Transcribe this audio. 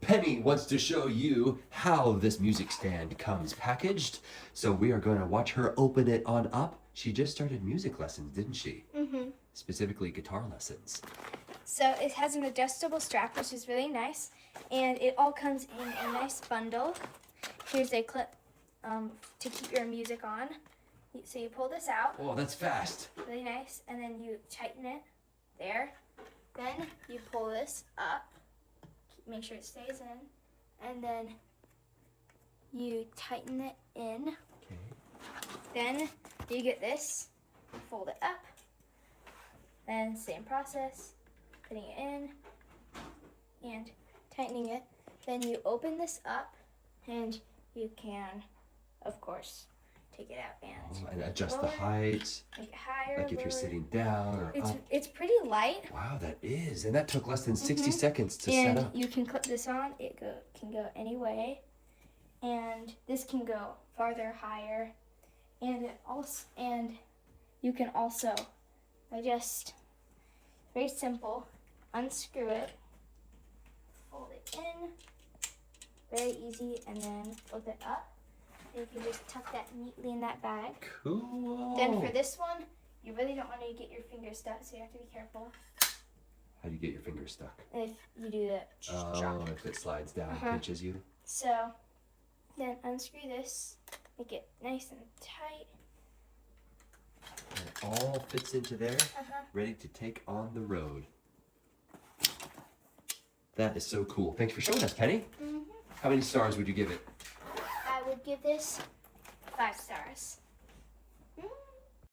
Penny wants to show you how this music stand comes packaged. So we are going to watch her open it on up. She just started music lessons, didn't she? Mm-hmm. Specifically guitar lessons. So it has an adjustable strap, which is really nice. And it all comes in a nice bundle. Here's a clip to keep your music on. So you pull this out. Oh, that's fast. Really nice. And then you tighten it there. Then you pull this up. Make sure it stays in. And then you tighten it in. Okay. Then you get this. Fold it up. Then same process. Putting it in. And tightening it. Then you open this up. And you can, of course, take it out and adjust the height. Make it higher. Like if you're sitting down or up. It's pretty light. Wow, that is. And that took less than 60 seconds to and set up. You can clip this on. It can go any way. And this can go farther, higher. And you can also adjust. Very simple. Unscrew it. Fold it in. Very easy. And then fold it up. You can just tuck that neatly in that bag. Cool. Then for this one, you really don't want to get your fingers stuck, so you have to be careful. How do you get your fingers stuck? If you do that, Oh, if it slides down and pinches you. So then unscrew this, make it nice and tight. And it all fits into there, ready to take on the road. That is so cool. Thanks for showing us, Penny. How many stars would you give it? I would give this 5 stars.